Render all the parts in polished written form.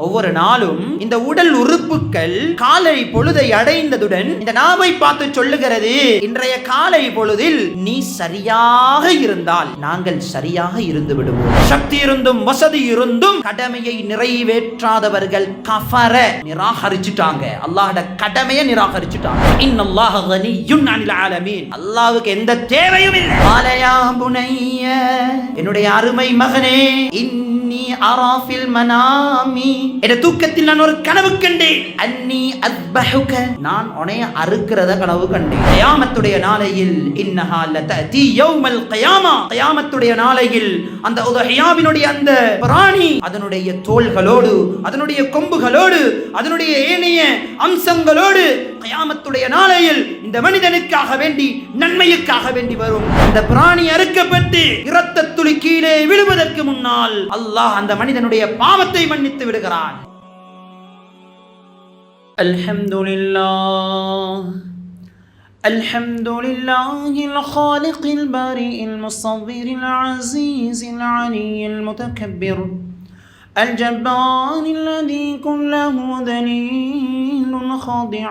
ஒவ்வொரு நாளும் இந்த உடல் உறுப்புகள் காலை பொழுதை அடைந்ததுடன் இந்த நாவை பார்த்து சொல்லுகிறது, இன்றைய காலை பொழுதில் நீ சரியாக இருந்தால் நாங்கள் சரியாக இருந்து விடுவோம். சக்தி இருந்தும் வசதி இருந்தும் கடமையை நிறைவேற்றாதவர்கள் கஃபர நிராகரிச்சுட்டாங்க, அல்லாஹ்வோட கடமையை நிராகரிச்சுட்டாங்க. இன்னல்லாஹ கனியுன் அனில் ஆலமீன், அல்லாஹ்வுக்கு எந்த தேவையும் இல்லை. ஆலயா புனைய, என்னுடைய அருமை மகனே, இன்னி அராஃபில் மனாமி, என்ற தூக்கத்தில் நான் ஒரு கனவு கண்டேன். அன்னி அஸ்பஹுக, நான் உன்னை அறுக்கிறத கனவு கண்டேன். கியாமத்துடைய நாளையில் இன்னஹா லததி யௌமல் கியாமா, கியாமத்துடைய நாளையில் அந்த உதஹியாவினுடைய அந்த பிராணி அதனுடைய தோள்களோடு, அதனுடைய கொம்புகளோடு, அதனுடைய ஏனைய அம்சங்களோடு கியாமத்துடைய நாளையில் இந்த மனிதனுக்காக வேண்டி, நன்மைக்காக வேண்டி வரும். அந்த பிராணி அறுக்கப்பட்டு இரத்த துளி கீழே விழுவதற்கு முன்னால் அல்லாஹ் அந்த மனிதனுடைய பாவத்தை மன்னித்து விடுகிறான். அல்ஹம்துலில்லாஹ் அல்ஹம்துலில்லாஹில் காலிகில் பாரிஇல் முஸவ்விரில் அஸீஸில் அலியில் முதக்கப்பிர் الجبار الذي كله ذليل خاضع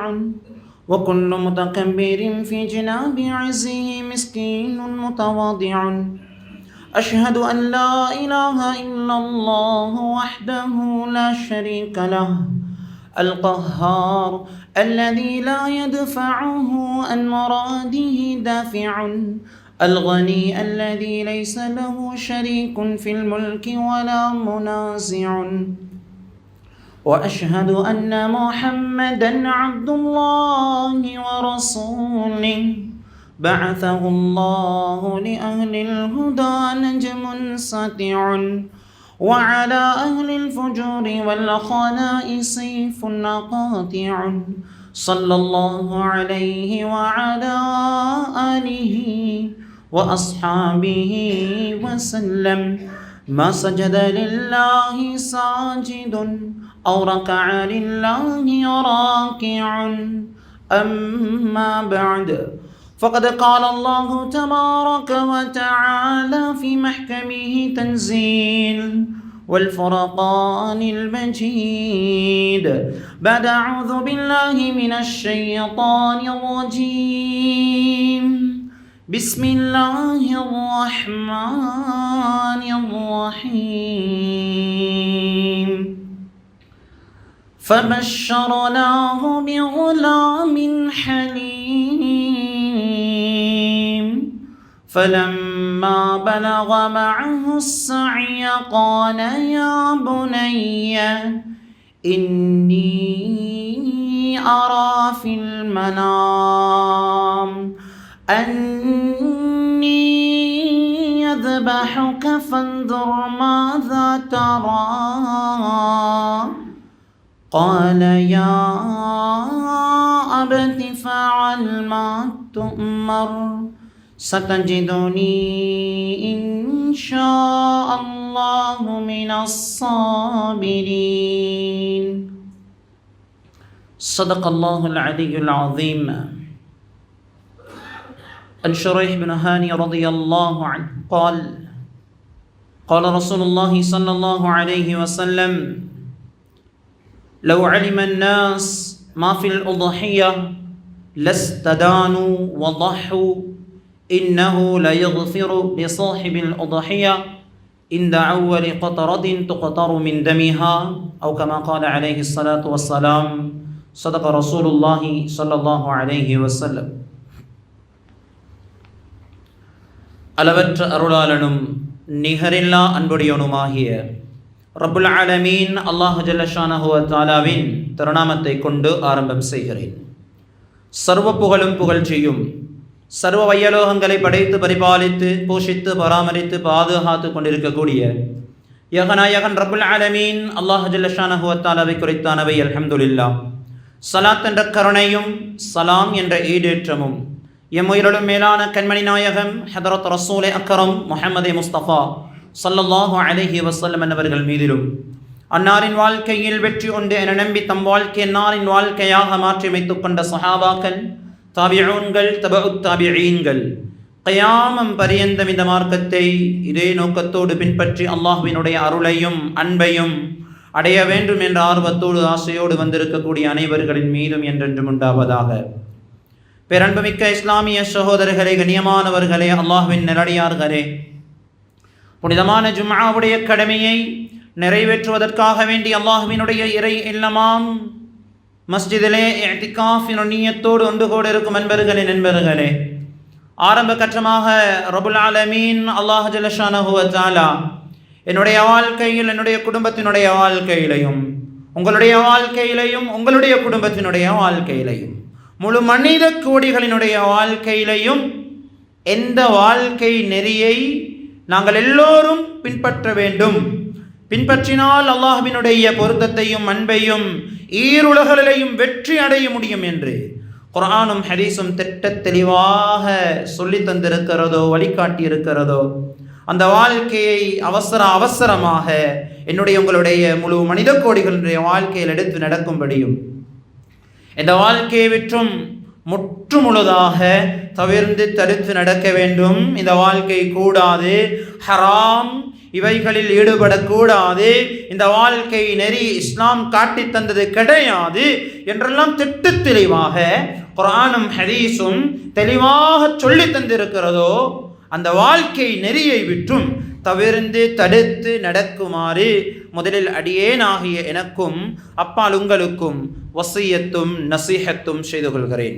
وكل متكبر في جناب عزه مسكين متواضع أشهد أن لا إله إلا الله وحده لا شريك له القهار الذي لا يدفعه عن مراده دافع الغني الذي ليس له شريك في الملك ولا منازع وأشهد أن محمدًا عبد الله ورسوله بعثه الله لأهل الهدى نجم ساطع وعلى أهل الفجور والخلاء سيف قاطع صلى الله عليه وعلى آله وأصحابه وسلم ما سجد لله ساجد أو ركع لله راكع أما بعد فقد قال الله تبارك وتعالى في محكمه تنزيل والفرقان المجيد بعد أعوذ بالله من الشيطان الرجيم بسم الله الرحمن الرحيم فبشرناه بغلام حليم فلما بلغ معه السعي قال يا بني إني أرى في المنام أني يذبحك فانظر ماذا ترى قال يا أبت فعل ما تؤمر ستجدني إن شاء الله من الصابرين صدق الله العلي العظيم. عن شريح بن هاني رضي الله عنه قال قال رسول الله صلى الله عليه وسلم لو علم الناس ما في الأضحية لاستدانوا وضحوا إنه ليغفر لصاحب الأضحية عند أول قطرة تقطر من دمها أو كما قال عليه الصلاة والسلام صدق رسول الله صلى الله عليه وسلم. அளவற்ற அருளாளனும் நிகரில்லா அன்புடையவனுமாகிய ரப்புல் ஆலமீன் அல்லாஹ் ஜல்ல ஷானஹு வ தஆலாவின் திருநாமத்தை கொண்டு ஆரம்பம் செய்கிறேன். சர்வ புகழும் புகழ்ச்சியும் சர்வ வயலோகங்களை படைத்து பரிபாலித்து போஷித்து பராமரித்து பாதுகாத்து கொண்டிருக்கக்கூடிய யகநாயகன் ரப்புல் ஆலமீன் அல்லாஹ் ஜல்ல ஷானஹு வ தஆலாவை குறித்தானவை அல்ஹம்துலில்லாஹ். ஸலாத் என்ற கருணையும் சலாம் என்ற ஈடேற்றமும் எம் உயிரிலும் மேலான கண்மணி நாயகம் ஹதரத் ரசூலே அக்ரம் முஹம்மதே முஸ்தபா ஸல்லல்லாஹு அலைஹி வஸல்லம் என்பவர்கள் மீதிலும் அன்னாரின் வாழ்க்கையில் வெற்றி கொண்டு என நம்பி தம் வாழ்க்கை அன்னாரின் வாழ்க்கையாக மாற்றி அமைத்துக் கொண்ட சஹாபாக்கள், தாபிஊன்கள், தபஉத் தாபிஈன்கள் கியாமம் பரியந்தம் இந்த மார்க்கத்தை இதே நோக்கத்தோடு பின்பற்றி அல்லாஹ்வினுடைய அருளையும் அன்பையும் அடைய வேண்டும் என்ற ஆர்வத்தோடு ஆசையோடு வந்திருக்கக்கூடிய அனைவர்களின் மீதும் என்றென்றும் உண்டாவதாக. பேரன்புமிக்க இஸ்லாமிய சகோதரர்களே, கண்ணியமானவர்களே, அல்லாஹ்வின் நல்லடியார்களே, புனிதமான ஜும்ஆவுடைய கடமையை நிறைவேற்றுவதற்காக வேண்டி அல்லாஹ்வினுடைய இறை இல்லமாம் மஸ்ஜிதிலே இஅ்திகாஃப் நியத்தோடு ஒன்று கூட இருக்கும் அன்பர்களே, நண்பர்களே, ஆரம்ப கட்டமாக ரப்புல் ஆலமீன் அல்லாஹ் ஜல்ல ஷானஹு வ தஆலா என்னுடைய வாழ்க்கையில், என்னுடைய குடும்பத்தினுடைய வாழ்க்கையிலையும், உங்களுடைய வாழ்க்கையிலையும், உங்களுடைய குடும்பத்தினுடைய வாழ்க்கையிலையும், முழு மனித கோடிகளினுடைய வாழ்க்கையிலையும் எந்த வாழ்க்கை நெறியை நாங்கள் எல்லோரும் பின்பற்ற வேண்டும், பின்பற்றினால் அல்லாஹ்வினுடைய பொருத்தத்தையும் அன்பையும் ஈருலகிலையும் வெற்றி அடைய முடியும் என்று குர்ஆனும் ஹதீஸும் திட்ட தெளிவாக சொல்லி தந்திருக்கிறதோ, வழிகாட்டி இருக்கிறதோ, அந்த வாழ்க்கையை அவசரமாக என்னுடைய உங்களுடைய முழு மனித கோடிகளுடைய வாழ்க்கையில் எடுத்து நடக்கும்படியும், இந்த வாழ்க்கையை விற்றும் முற்று முழுதாக தவிர்த்து தடுத்து நடக்க வேண்டும். இந்த வாழ்க்கை கூடாது, ஹராம் இவைகளில் ஈடுபடக்கூடாது, இந்த வாழ்க்கை நெறி இஸ்லாம் காட்டி தந்தது கிடையாது என்றெல்லாம் திட்டு தெளிவாக குர்ஆனும் ஹதீஸும் தெளிவாக சொல்லி தந்திருக்கிறதோ, அந்த வாழ்க்கை நெறியை விற்றும் தவிர்த்து தடுத்து நடக்குமாறு முதலில் அடியேனாகிய எனக்கும் அப்பால் உங்களுக்கும் வசியத்தும் நசீஹத்தும் செய்து கொள்கிறேன்.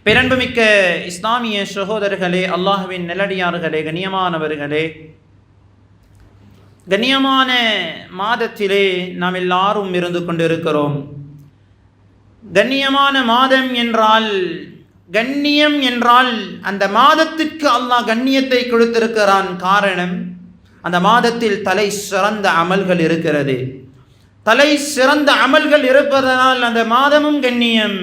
பேரன்புமிக்க இஸ்லாமிய சகோதரர்களே, அல்லாஹ்வின் நல்லடியார்களே, கண்ணியமானவர்களே, கண்ணியமான மாதத்திலே நாம் எல்லாரும் இருந்து கொண்டிருக்கிறோம். கண்ணியமான மாதம் என்றால், கண்ணியம் என்றால் அந்த மாதத்திற்கு அல்லாஹ் கண்ணியத்தை கொடுத்திருக்கிறான். காரணம், அந்த மாதத்தில் தலை சிறந்த அமல்கள் இருக்கிறது. தலை சிறந்த அமல்கள் இருப்பதனால் அந்த மாதமும் கண்ணியம்.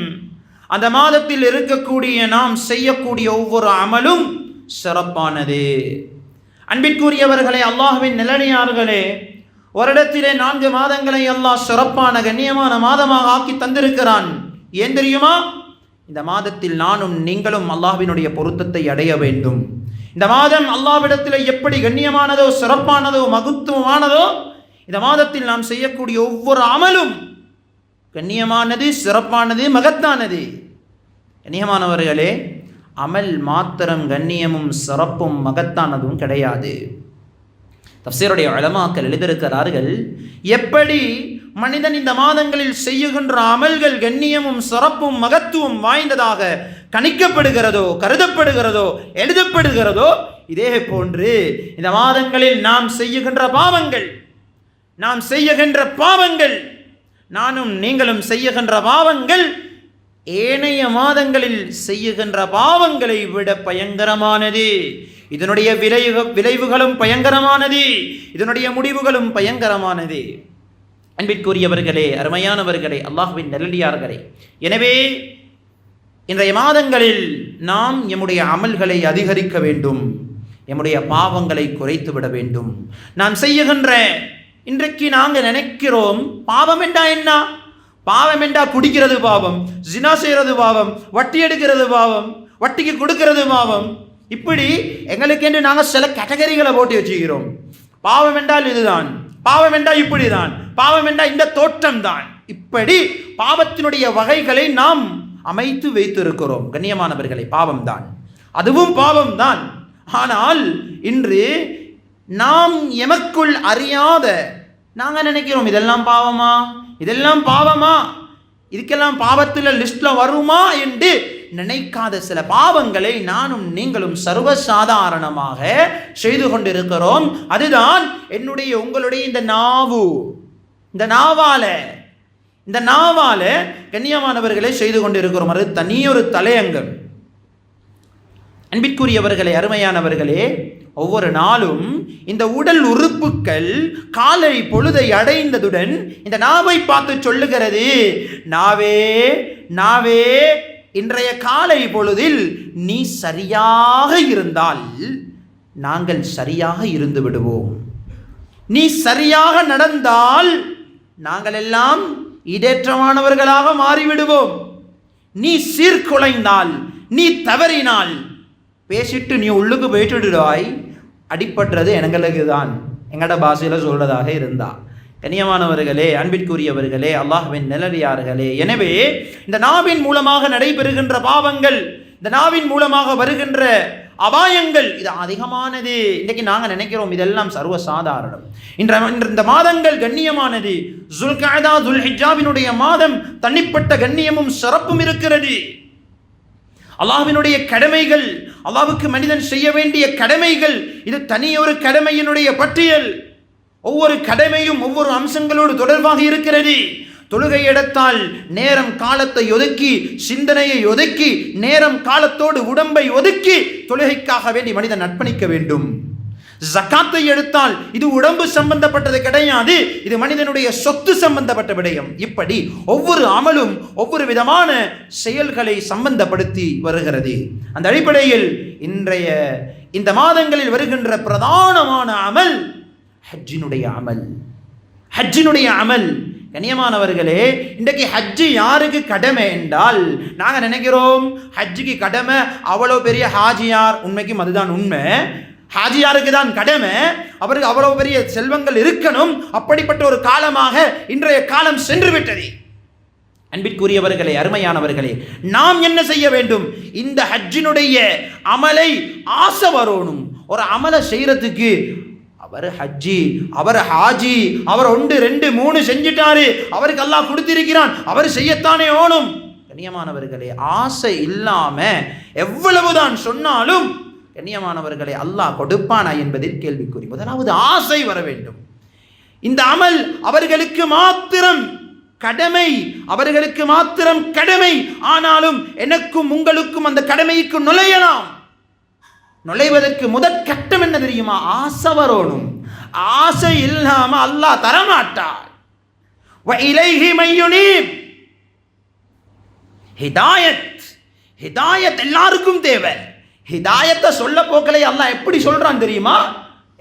அந்த மாதத்தில் இருக்கக்கூடிய நாம் செய்யக்கூடிய ஒவ்வொரு அமலும் சிறப்பானது. அன்பிற்குரியவர்களே, அல்லாஹ்வின் நல்லடியார்களே, வருடத்திலே 4 மாதங்களை அல்லாஹ் சிறப்பான கண்ணியமான மாதமாக ஆக்கி தந்திருக்கிறான். ஏன் தெரியுமா? இந்த மாதத்தில் நானும் நீங்களும் அல்லாஹ்வினுடைய பொருத்தத்தை அடைய வேண்டும். இந்த மாதம் அல்லாஹ்விடத்தில் எப்படி கண்ணியமானதோ, சிறப்பானதோ, மகத்துவமானதோ, இந்த மாதத்தில் நாம் செய்யக்கூடிய ஒவ்வொரு அமலும் கண்ணியமானது, சிறப்பானது, மகத்தானது. கண்ணியமானவர்களே, அமல் மாத்திரம் கண்ணியமும் சிறப்பும் மகத்தானதும் கிடையாது. தஃசீருடைய உலமாக்கள் எழுதியிருக்கிறார்கள், எப்படி மனிதன் இந்த மாதங்களில் செய்யுகின்ற அமல்கள் கண்ணியமும் சிறப்பும் மகத்துவம் வாய்ந்ததாக கணிக்கப்படுகிறதோ, கருதப்படுகிறதோ, எழுதப்படுகிறதோ, இதே போன்று இந்த மாதங்களில் நாம் செய்யுகின்ற பாவங்கள், நானும் நீங்களும் செய்யுகின்ற பாவங்கள் ஏனைய மாதங்களில் செய்யுகின்ற பாவங்களை விட பயங்கரமானது. இதனுடைய விளைவுகளும் பயங்கரமானது, இதனுடைய முடிவுகளும் பயங்கரமானது. அன்பிற்குரியவர்களே, அருமையானவர்களே, அல்லாஹ்வின் நல்லடியார்களே, எனவே இன்றைய மாதங்களில் நாம் எம்முடைய அமல்களை அதிகரிக்க வேண்டும், எம்முடைய பாவங்களை குறைத்து விட வேண்டும். நாம் செய்யுகின்ற, இன்றைக்கு நாங்கள் நினைக்கிறோம் பாவம் என்றா என்ன? பாவம் என்றா குடிக்கிறது பாவம், ஜினா செய்கிறது பாவம், வட்டி எடுக்கிறது பாவம், வட்டிக்கு கொடுக்கிறது பாவம். இப்படி எங்களுக்கு என்று நாங்கள் சில கேட்டகரிகளை போட்டு வச்சுக்கிறோம். பாவம் என்றால் இதுதான், பாவம் என்றால் இப்படிதான், பாவம் என்றால் இந்த தோற்றம் தான். இப்படி பாவத்தினுடைய வகைகளை நாம் அமைத்து வைத்திருக்கிறோம். கண்ணியமானவர்களை, பாவம் தான், அதுவும் பாவம் தான். ஆனால் இன்று நாம் எமக்குள் அறியாத நாங்கள் நினைக்கிறோம், இதெல்லாம் பாவமா, இதெல்லாம் பாவமா, இதுக்கெல்லாம் பாவத்தில் லிஸ்ட்ல வருமா என்று நினைக்காத சில பாவங்களை நானும் நீங்களும் சர்வசாதாரணமாக செய்து கொண்டிருக்கிறோம். அதுதான் என்னுடைய உங்களுடைய இந்த நாவால கண்ணியமானவர்களை செய்து கொண்டிருக்கிறோம். அது தனியொரு தலையங்கம். அன்பிற்குரியவர்களே, அருமையானவர்களே, ஒவ்வொரு நாளும் இந்த உடல் உறுப்புகள் காலை பொழுதை அடைந்ததுடன் இந்த நாவை பார்த்து சொல்லுகிறது, நாவே இன்றைய காலை பொழுதில் நீ சரியாக இருந்தால் நாங்கள் சரியாக இருந்து விடுவோம். நீ சரியாக நடந்தால் நாங்கள் எல்லாம் ஈடேற்றமானவர்களாக மாறிவிடுவோம். நீ சீர்குலைந்தால், நீ தவறினால், பேசிட்டு நீ உள்ளுக்கு போயிட்டுடுவாய், அடிப்பட்டது எங்களுக்கு தான், எங்கட பாஷையில் சொல்றதாக இருந்தா கண்ணியமானவர்களே, அன்பிற்குரியவர்களே, அல்லாஹ்வின் நல்லடியார்களே, எனவே இந்த நாவின் மூலமாக நடைபெறுகின்ற பாவங்கள், இந்த நாவின் மூலமாக வருகின்ற அபாயங்கள் இது அதிகமானது. இன்றைக்கு நாங்கள் நினைக்கிறோம் இதெல்லாம் சர்வசாதாரணம். இந்த மாதங்கள் கண்ணியமானது. ஜுல்கஅதா துல்ஹிஜ்ஜாவினுடைய மாதம் தனிப்பட்ட கண்ணியமும் சிறப்பும் இருக்கிறது. அல்லாஹ்வினுடைய கடமைகள், அல்லாஹ்வுக்கு மனிதன் செய்ய வேண்டிய கடமைகள், இது தனியொரு கடமையினுடைய பட்டியல். ஒவ்வொரு கடமையும் ஒவ்வொரு அம்சங்களோடு தொடர்பாக இருக்கிறது. தொழுகை எடுத்தால் நேரம் காலத்தை ஒதுக்கி, சிந்தனையை ஒதுக்கி, நேரம் காலத்தோடு உடம்பை ஒதுக்கி தொழுகைக்காக வேண்டி மனிதன் அர்ப்பணிக்க வேண்டும். ஜகாத்தை எடுத்தால் இது உடம்பு சம்பந்தப்பட்டது கிடையாது, இது மனிதனுடைய சொத்து சம்பந்தப்பட்ட விடயம். இப்படி ஒவ்வொரு அமலும் ஒவ்வொரு விதமான செயல்களை சம்பந்தப்படுத்தி வருகிறது. அந்த அடிப்படையில் இன்றைய இந்த மாதங்களில் வருகின்ற பிரதானமான அமல் ஹஜ்ஜினுடைய அமல். ஹஜ்ஜினுடைய அமல் கண்ணியமானவர்களே, இன்றைக்கு ஹஜ்ஜி யாருக்கு கடமை என்றால், நாங்கள் நினைக்கிறோம் ஹஜ்ஜிக்கு கடமை அவ்வளோ பெரிய ஹாஜியார். உண்மைக்கும் அதுதான் உண்மை. ஹாஜியாருக்கு தான் கடமை, அவருக்கு அவ்வளோ பெரிய செல்வங்கள் இருக்கணும். அப்படிப்பட்ட ஒரு காலமாக இன்றைய காலம் சென்று விட்டது. அன்பிற்குரியவர்களே, அருமையானவர்களே, நாம் என்ன செய்ய வேண்டும்? இந்த ஹஜ்ஜினுடைய அமலை ஆசை வரணும். ஒரு அமலை செய்யறதுக்கு அவர் ஹஜ்ஜி, அவர் ஹாஜி, அவர் 1 2 3 செஞ்சிட்டாரு, அவருக்கு அல்லாஹ் கொடுத்திருக்கிறான், அவர் செய்யத்தானே ஓணும். கண்ணியமானவர்களே, ஆசை இல்லாம எவ்வளவுதான் சொன்னாலும் கண்ணியமானவர்களே அல்லாஹ் கொடுப்பானா என்பதில் கேள்விக்குறி. முதலாவது ஆசை வர வேண்டும். இந்த அமல் அவர்களுக்கு மாத்திரம் கடமை, அவர்களுக்கு மாத்திரம் கடமை. ஆனாலும் எனக்கும் உங்களுக்கும் அந்த கடமைக்கு நுழையலாம். நுழைவதற்கு முதற் கட்டம் என்ன தெரியுமா? ஆசை வரணும். ஆசை இல்லாம அல்லாஹ் தரமாட்டார். ஹிதாயத், ஹிதாயத் எல்லாருக்கும் தேவை. ஹிதாயத்தை சொல்ல போக்கலை அல்லாஹ் எப்படி சொல்றான் தெரியுமா?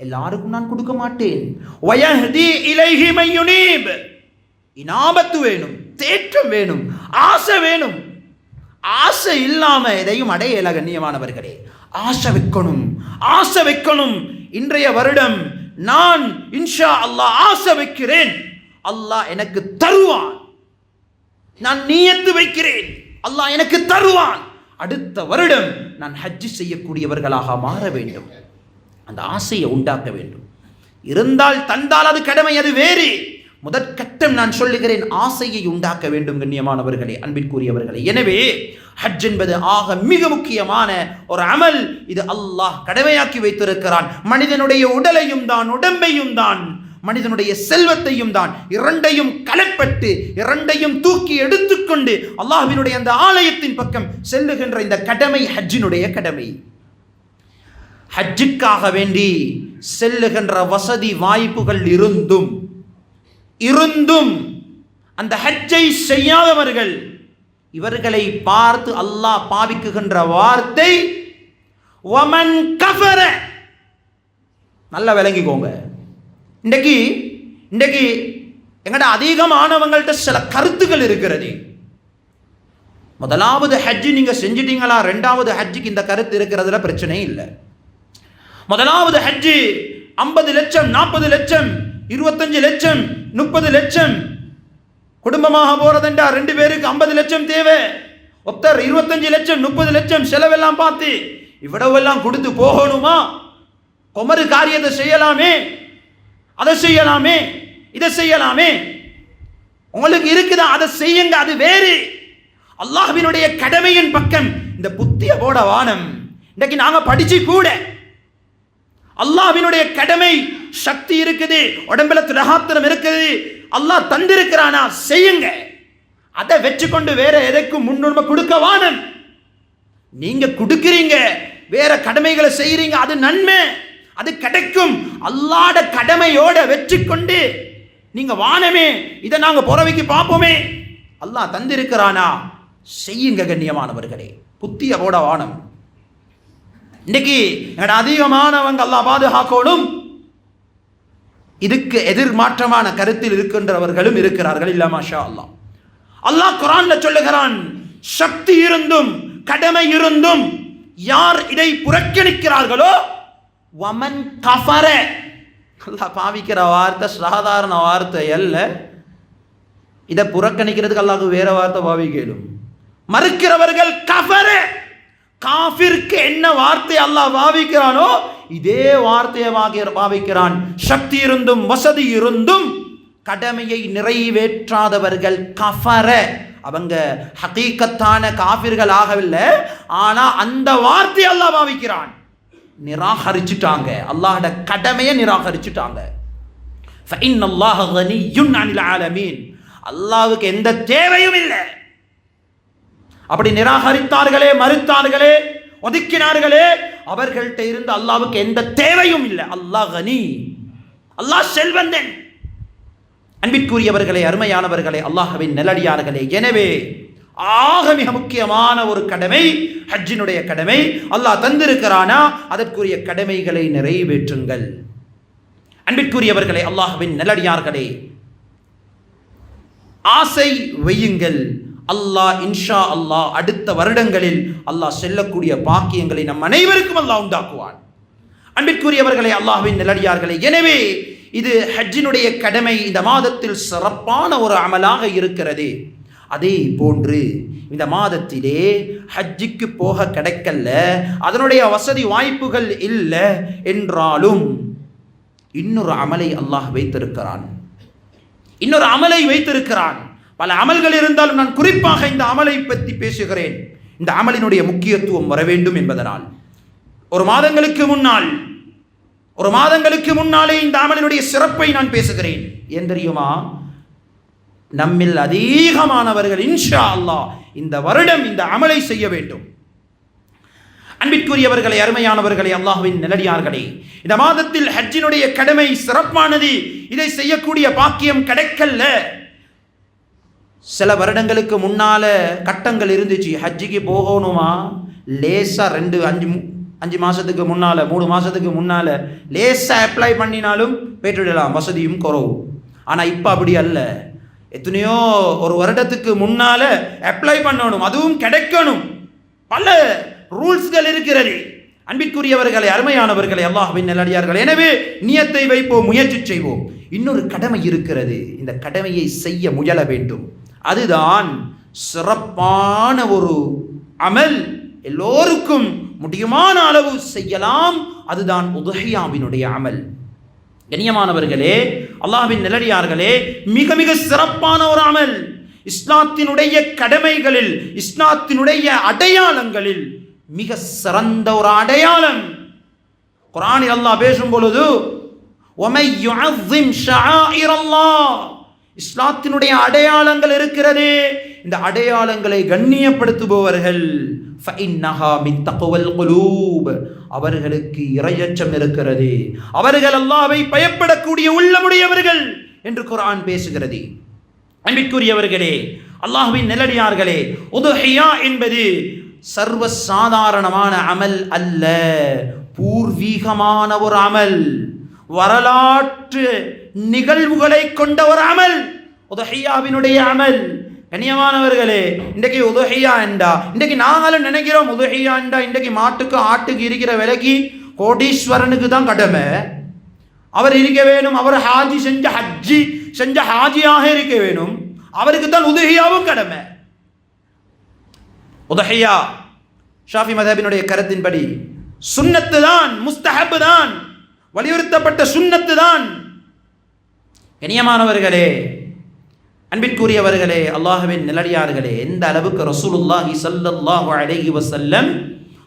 எல்லாருக்கும் நான் கொடுக்க மாட்டேன். வயஹ்தி இலைஹி மையுனீப். இனாபத்து வேணும், தேற்றம் வேணும், ஆசை வேணும். ஆசை இல்லாம எதையும் அடையல. கண்ணியமானவர்களே, ஆசை வைக்கணும், ஆசை வைக்கணும். இன்றைய வருடம் நான் இன்ஷா அல்லாஹ் ஆசை வைக்கிறேன், அல்லாஹ் எனக்கு தருவான். நான் நியத்து வைக்கிறேன், அல்லாஹ் எனக்கு தருவான். அடுத்த வருடம் நான் ஹஜ்ஜி செய்யக்கூடியவர்களாக மாற வேண்டும். அந்த ஆசையை உண்டாக்க வேண்டும். இருந்தால் தந்தால் அது கடமை, அது வேறு. முதற்கட்டம் நான் சொல்லுகிறேன், ஆசையை உண்டாக்க வேண்டும். கண்ணியமானவர்களே, அன்பிற்குரியவர்களே, எனவே ஹஜ் என்பது ஆக மிக முக்கியமான ஒரு அமல். இது அல்லாஹ் கடமையாக்கி வைத்திருக்கிறான். மனிதனுடைய உடலையும் தான், உடம்பையும் தான், மனிதனுடைய செல்வத்தையும் தான், இரண்டையும் கலப்பட்டு இரண்டையும் தூக்கி எடுத்துக்கொண்டு அல்லாஹ்வினுடைய அந்த ஆலயத்தின் பக்கம் செல்லுகின்ற இந்த கடமை ஹஜ்ஜினுடைய கடமை. ஹஜ்ஜுக்காக வேண்டி செல்லுகின்ற வசதி வாய்ப்புகள் இருந்தும் அந்த ஹஜ்ஜை செய்யாதவர்கள், இவர்களை பார்த்து அல்லாஹ் பாவிக்குகின்ற வார்த்தை வமன் கஃபர. நல்லா விளங்கிக்கோங்க. இன்றைக்கு எங்கட அதிகமானவங்கள்ட்ட சில கருத்துக்கள் இருக்கிறது. முதலாவது ஹஜ்ஜி நீங்க செஞ்சிட்டீங்களா, 2வது ஹஜ்ஜிக்கு இந்த கருத்து இருக்கிறதுல பிரச்சனை இல்லை. முதலாவது ஹஜ்ஜி 50 லட்சம், 40 லட்சம், 25 லட்சம், 30 லட்சம். குடும்பமாக போறதுண்டா 2 பேருக்கு 50 லட்சம் தேவை. ஒருத்தர் 25 லட்சம் 30 லட்சம் செலவெல்லாம் பார்த்து இவ்வளவெல்லாம் கொடுத்து போகணுமா? குமரு காரியத்தை செய்யலாமே, அதை செய்யலாமே, இதை செய்யலாமே. உங்களுக்கு இருக்குதா, அதை செய்யுங்க, அது வேறு. அல்லாஹ்வினுடைய கடமையின் பக்கம் இந்த புத்திய போட வானம். இன்னைக்கு நாங்க படிச்சு கூட அல்லாஹ்வினுடைய கடமை சக்தி இருக்குது, உடம்புல திரகாத்திரம் இருக்குது, அல்லாஹ் தந்திருக்கிறானா, செய்யுங்க. அதை வச்சுக்கொண்டு வேற எதைக்கும் முன்னுரிமை கொடுக்க வானம். நீங்க கொடுக்கிறீங்க, வேற கடமைகளை செய்யறீங்க, அது நன்மை, அது கிடைக்கும். அல்லாஹ்ட கடமையோட வெற்றிக்கொண்டு நீங்க வானமே, இதை நாங்க புறவைக்கு பார்ப்போமே, அல்லாஹ் தந்திருக்கிறானா, செய்யுங்க. கண்ணியமானவர்களே, புத்திய போட வானம். இன்னைக்கு அதிகமானவங்க அல்லாஹ் பாதுகாக்கணும். இதுக்கு எதிர்மாற்றமான கருத்தில் இருக்கின்றவர்களும் இருக்கிறார்கள். இல்ல மாஷா அல்லாஹ். அல்லாஹ் குர்ஆன்ல சொல்லுகிறான், சக்தி இருந்தும் கடமை இருந்தும் யார் இதை புறக்கணிக்கிறார்களோ வமன் கஃபர, அல்லாஹ் பாவிக்கிற வார்த்தை சாதாரண வார்த்தை அல்ல. இதை புறக்கணிக்கிறதுக்கு அல்லாஹ்வுக்கு வேற வார்த்தை பாவிக்கலும். மறுக்கிறவர்கள் கஃபர், காஃபிருக்கு என்ன வார்த்தை அல்லாஹ் பாவிக்கிறானோ இதே வார்த்தையை பாவிக்கிறான். சக்தி இருந்தும் வசதி இருந்தும் கடமையை நிறைவேற்றாதவர்கள் கஃபர. அவங்க ஹகீகத்தான காஃபிர்கள் ஆகவில்லை, ஆனா அந்த வார்த்தையை அல்லாஹ் பாவிக்கிறான். நிராகரிச்சுட்டாங்க, அல்லாஹ்வோட கடமையை நிராகரிச்சுட்டாங்க. ஃபஇன்னல்லாஹ கனிய்யுன் அனில் ஆலமீன், அல்லாஹ்வுக்கு எந்த தேவையும் இல்லை. அப்படி நிராகரித்தார்களே, மறுத்தார்களே, ஒதுக்கினார்களே, அவர்கள்ட்ட இருந்து அல்லாஹ்வுக்கு எந்த தேவையும் இல்லை. அல்லாஹ் கனி, அல்லாஹ் செல்வந்தன். அன்பிற்குரியவர்களே, அருமையானவர்களே, அல்லாஹ்வின் நல்லடியார்களே, எனவே ஆக மிக முக்கியமான ஒரு கடமை ஹஜ்ஜினுடைய கடமை. அல்லாஹ் தந்திருக்கிறானா அதற்குரிய கடமைகளை நிறைவேற்றுங்கள். அன்பிற்குரியவர்களே, அல்லாஹ்வின் நல்லடியார்களே, ஆசை வையுங்கள். அல்லாஹ் இன்ஷா அல்லாஹ் அடுத்த வருடங்களில் அல்லாஹ் செல்லக்கூடிய பாக்கியங்களை நம் அனைவருக்கும் அல்லாஹ் உண்டாக்குவான். அன்பிற்குரியவர்களே, அல்லாஹ்வின் நல்லடியார்களே, எனவே இது ஹஜ்ஜினுடைய கடமை இந்த மாதத்தில் சிறப்பான ஒரு அமலாக இருக்கிறது. அதே போன்று இந்த மாதத்திலே ஹஜ்ஜுக்கு போக கிடைக்கல, அதனுடைய வசதி வாய்ப்புகள் இல்லை என்றாலும் இன்னொரு அமலை அல்லாஹ் வைத்திருக்கிறான். இன்னொரு அமலை வைத்திருக்கிறான். பல அமல்கள் இருந்தாலும் நான் குறிப்பாக இந்த அமலை பற்றி பேசுகிறேன். இந்த அமலினுடைய முக்கியத்துவம் வர வேண்டும் என்பதனால் ஒரு மாதங்களுக்கு முன்னாலே இந்த அமலினுடைய சிறப்பை நான் பேசுகிறேன். ஏன் தெரியுமா? நம்மில் அதிகமானவர்கள் இன்ஷா அல்லாஹ் இந்த வருடம் இந்த அமலை செய்ய வேண்டும். அன்பிற்குரியவர்களே, அருமையானவர்களே, அல்லாஹ்வின் நல்லடியார்களே, இந்த மாதத்தில் ஹஜ்ஜினுடைய கடமை சிறப்பானது. இதை செய்யக்கூடிய பாக்கியம் கிடைக்கல. சில வருடங்களுக்கு முன்னால கட்டங்கள் இருந்துச்சு. ஹஜ்ஜிக்கு போகணுமா லேசா 5 மாசத்துக்கு முன்னால 3 மாசத்துக்கு முன்னால லேசா அப்ளை பண்ணினாலும் பெற்றுடலாம், வசதியும் குறவு. ஆனா இப்ப அப்படி அல்ல. எத்தனையோ ஒரு வருடத்துக்கு முன்னால அப்ளை பண்ணணும், அதுவும் கிடைக்கணும். பல ரூல்ஸ்கள் இருக்கிறது. அன்பிற்குரியவர்களே, அருமையானவர்களே, அல்லாஹ்வின் நல்லடியார்களே, எனவே நியத்தை வைப்போம், முயற்சி செய்வோம். இன்னொரு கடமை இருக்கிறது, இந்த கடமையை செய்ய முயல வேண்டும். அதுதான் சிறப்பான ஒரு அமல். எல்லோருக்கும் முடியுமான அளவு செய்யலாம். அதுதான் உதுஹியாவினுடைய அமல். கண்ணியமானவர்களே, அல்லாஹ்வின் நல்லடியார்களே, மிக மிக சிறப்பான ஒரு அமல். இஸ்லாத்தினுடைய கடமைகளில், இஸ்லாத்தினுடைய அடையாளங்களில் மிக சிறந்த ஒரு அடையாளம். குர்ஆனில் அல்லாஹ் பேசும் பொழுது وَمَن يُعَظِّمْ شَعَائِرَ اللَّهِ, இஸ்லாத்தினுடைய அடையாளங்கள் இருக்கிறது. இந்த அடையாளங்களை கண்ணியப்படுத்துபவர்கள் فَإِنَّهَا مِن تَقْوَى الْقُلُوبِ, அவர்களுக்கு இறையச்சம் இருக்கிறது, அவர்கள் அல்லாஹ்வை பயப்படக்கூடிய உள்ளமுடையவர்கள் என்று குர்ஆன் பேசுகிறது. அன்பிற்குரியவர்களே, அல்லாஹ்வின் நல்லடியார்களே, உதுஹியா என்பது சர்வ சாதாரணமான அமல் அல்ல, பூர்வீகமான ஒரு அமல், வரலாற்று நிகழ்வுகளை கொண்ட ஒரு அமல் உதுஹியாவினுடைய அமல். கண்ணியமானவர்களே, இன்றைக்கு உதுஹியா என்றா, இன்றைக்கு நாங்களும் நினைக்கிறோம் உதுஹியா என்றா இன்றைக்கு மாட்டுக்கு ஆட்டுக்கு இருக்கிற விலைக்கு கோடீஸ்வரனுக்கு தான் கடமை, அவர் இருக்க வேணும், அவர் ஹாஜி செஞ்ச ஹாஜியாக இருக்க வேணும், அவருக்கு தான் உதுஹியாவும் கடமை. உதுஹியா ஷாஃபி மதஹபினுடைய கருத்தின்படி சுன்னத்து தான், முஸ்தஹப் தான், வலியுறுத்தப்பட்ட சுன்னத்து தான். கண்ணியமானவர்களே, அன்பிற்குரியவர்களே, அல்லாஹ்வின் நல்லடியார்களே, எந்த அளவுக்கு ரசூலுல்லாஹி ஸல்லல்லாஹு அலைஹி வஸல்லம்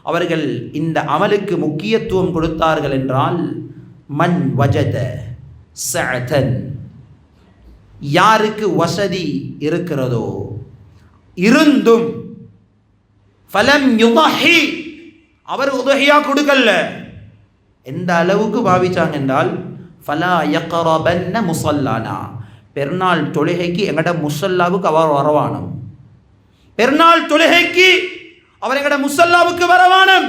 அவர்கள் இந்த அமலுக்கு முக்கியத்துவம் கொடுத்தார்கள் என்றால், மன் வஜத சஅதன், யாருக்கு வசதி இருக்கிறதோ இருந்தும் ஃபலம் யுதஹி, அவர் உதுஹியா கொடுக்கல. எந்த அளவுக்கு பாவிச்சாங்க என்றால், ஃபலா யக்ரபன்ன முஸல்லானா, பெருநாள் தொழுகைக்கு எங்கட முஸல்லாவுக்கு அவர் வரவானம், பெருநாள் தொழுகைக்கு அவர் எங்கட முஸல்லாவுக்கு வரவானம்,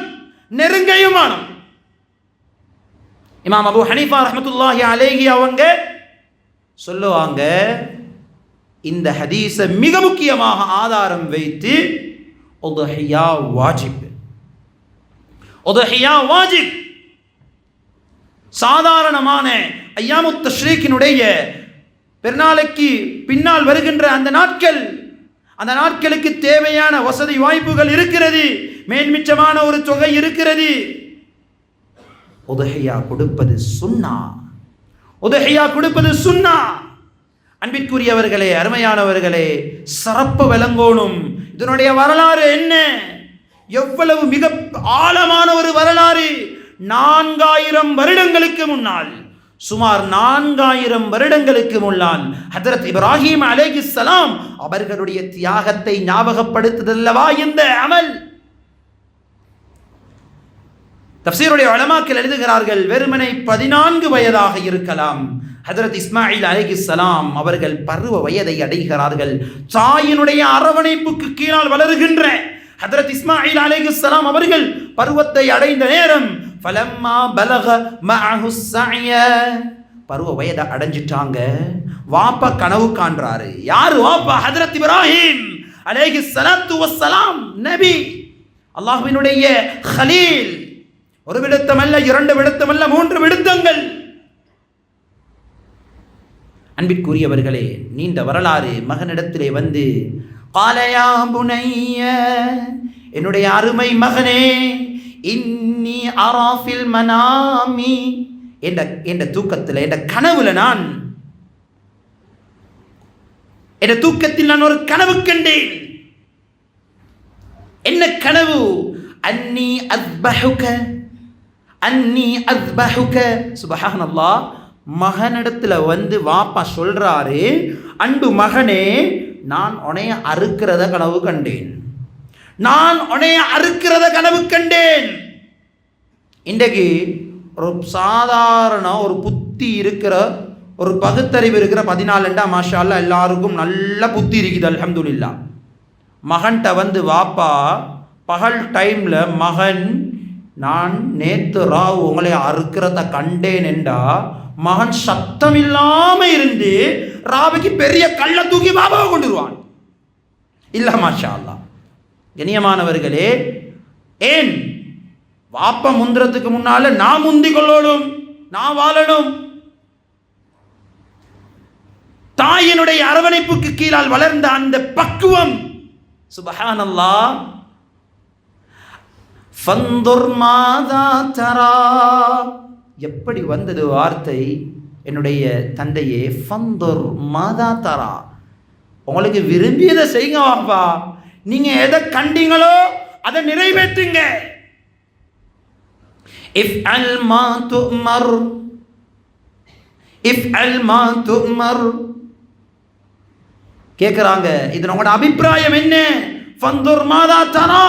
நெருங்கையுமானம். இமாம் அபூ ஹனீஃபா ரஹ்மத்துல்லாஹி அலைஹி அவங்க சொல்லுவாங்க, இந்த ஹதீஸை மிக முக்கியமாக ஆதாரம் வைத்து உதுஹியா வாஜிப், உதுஹியா வாஜிப், சாதாரணமான ஐயாமுத் தஷ்ரீக்கினுடைய பெருநாளைக்கு பின்னால் வருகின்ற அந்த நாட்களுக்கு தேவையான வசதி வாய்ப்புகள் இருக்கிறது, மேன்மிச்சமான ஒரு தொகை இருக்கிறது. உதஹியா கொடுப்பது சுன்னா, உதஹியா கொடுப்பது சுன்னா. அன்பிற்குரியவர்களே, அருமையானவர்களே, சிறப்பு விளங்கோணும். இதனுடைய வரலாறு என்ன? எவ்வளவு மிக ஆழமான ஒரு வரலாறு. 4000 வருடங்களுக்கு முன்னால், சுமார் 4000 வருடங்களுக்கு முன்னால் ஹஜ்ரத் இப்ராஹிம் அலைஹிஸ்ஸலாம் அவர்களுடைய தியாகத்தை ஞாபகப்படுத்துதல்லவா இந்த அமல். தஃப்சீருடைய உலமாக்கள் எழுதுகிறார்கள், வெறுமனை 14 வயதாக இருக்கலாம். ஹஜ்ரத் இஸ்மாயில் அலைஹிஸ்ஸலாம் அவர்கள் பருவ வயதை அடைகிறார்கள். தாயினுடைய அரவணைப்புக்கு கீழால் வளருகின்ற ஹஜ்ரத் இஸ்மாயில் அலைஹிஸ்ஸலாம் அவர்கள் பருவத்தை அடைந்த நேரம், ஃபலம்மா பலக மஅஹு ஸஅய, பருவ வயதை அடைஞ்சிட்டாங்க. வாப்பா கனவு காண்றாரு. யார் வாப்பா? ஹஜ்ரத் இப்ராஹிம் அலைஹிஸ்ஸலாத்து வஸ்ஸலாம், நபி, அல்லாஹ்வினுடைய கலீல். ஒரு விடுத்தமல்ல, 2 விடுத்தமல்ல, 3 விடுத்தங்கள். அன்பிற்குரியவர்களே, நீண்ட வரலாறு. மகனிடத்திலே வந்து, قال يا بني, என்னுடைய அருமை மகனே, இன்னி அரா ஃபில் மனாமி, என்ற தூக்கத்தில், என்ற கனவுல நான், என்ற தூக்கத்தில் நான் ஒரு கனவு கண்டேன். என்ன கனவு? அன்னி அஸ்பஹுக, அன்னி அஸ்பஹுக. சுப்ஹானல்லாஹ். மகனிடத்துல வந்து வாப்பா சொல்றாரு, அன்பு மகனே, நான் உன்னைய அறுக்கிறத கனவு கண்டேன், நான் உன்னைய அறுக்கிறத கனவு கண்டேன். இன்றைக்கு ஒரு சாதாரண ஒரு புத்தி இருக்கிற, ஒரு பகுத்தறிவு இருக்கிற 14 மாஷா அல்லாஹ் எல்லாருக்கும் நல்ல புத்தி இருக்குது, அல்ஹம்துலில்லாஹ். மகன்கிட்ட வந்து வாப்பா பகல் டைம்ல, மகன், நான் நேத்து ராவ் உங்களை அறுக்கிறத கண்டேன் என்றா, மகன் சத்தம் இல்லாம இருந்து ராவுக்கு பெரிய கள்ள தூக்கி பாபாவை கொண்டுருவான். இல்ல மாஷா அல்லாஹ். கண்ணியமானவர்களே, ஏன் வாப்ப முந்திரத்துக்கு முன்னால நான் முந்தி கொள்ளணும், நான் வாழணும். தாயினுடைய அரவணைப்புக்கு கீழால் வளர்ந்த அந்த பக்குவம், சுப்ஹானல்லாஹ். ஃபந்துர் மாதா தரா, எப்படி வந்தது வார்த்தை? என்னுடைய தந்தையே, ஃபந்துர் மாதா தரா, உங்களுக்கு விரும்பியதை செய்யுங்க வாப்பா, நீங்க எதை கண்டீங்களோ அதை நிறைவேற்றுங்க. இஃப்அல் மா துமர், இஃப்அல் மா துமர். கேக்குறாங்க, இது உங்களோட அபிப்பிராயம் என்ன? ஃபந்துர் மாதா தரா.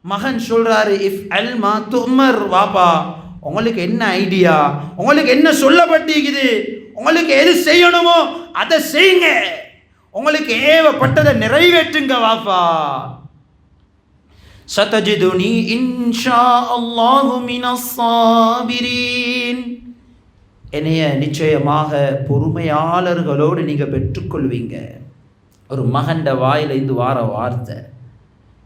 மகன் சொல்றாரு, இஃப்அல் மா துமர். வாப்பா, உங்களுக்கு என்ன ஐடியா, உங்களுக்கு என்ன சொல்லப்பட்டிருக்குது, உங்களுக்கு எது செய்யணுமோ அதை செய்யுங்க, உங்களுக்கு ஏவப்பட்டதை நிறைவேற்றுங்க வாப்பா. சதஜிதுனி இன்ஷா அல்லாஹு மினஸ் சாபிரீன், என்னைய நிச்சயமாக பொறுமையாளர்களோடு நீங்க பெற்றுக்கொள்வீங்க. ஒரு மகண்ட வாயில இருந்து வார வார்த்தை.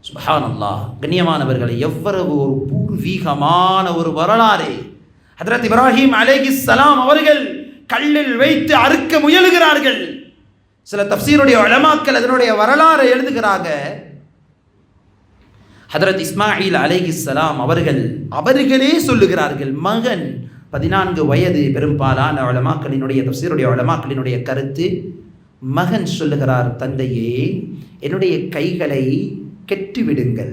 சுப்ஹானல்லாஹ். கண்ணியமானவர்களை, எவ்வளவு ஒரு பூர்வீகமான ஒரு வரலாறு. ஹஜ்ரத் இப்ராஹிம் அலைஹிஸ்ஸலாம் அவர்கள் கல்லில் வைத்து அறுக்க முயலுகிறார்கள். சில தஃப்சீருடைய உலமாக்கள் அதனுடைய வரலாறை எழுதுகிறாங்க. ஹஜ்ரத் இஸ்மாயில் அலைஹிஸ்ஸலாம் அவர்களே சொல்லுகிறார்கள், மகன் 14 வயது. பெரும்பாலான உலமாக்களினுடைய தஃப்சீருடைய உலமாக்களினுடைய கருத்து, மகன் சொல்லுகிறார், தந்தையே, என்னுடைய கைகளை கெட்டிவிடுங்கள்,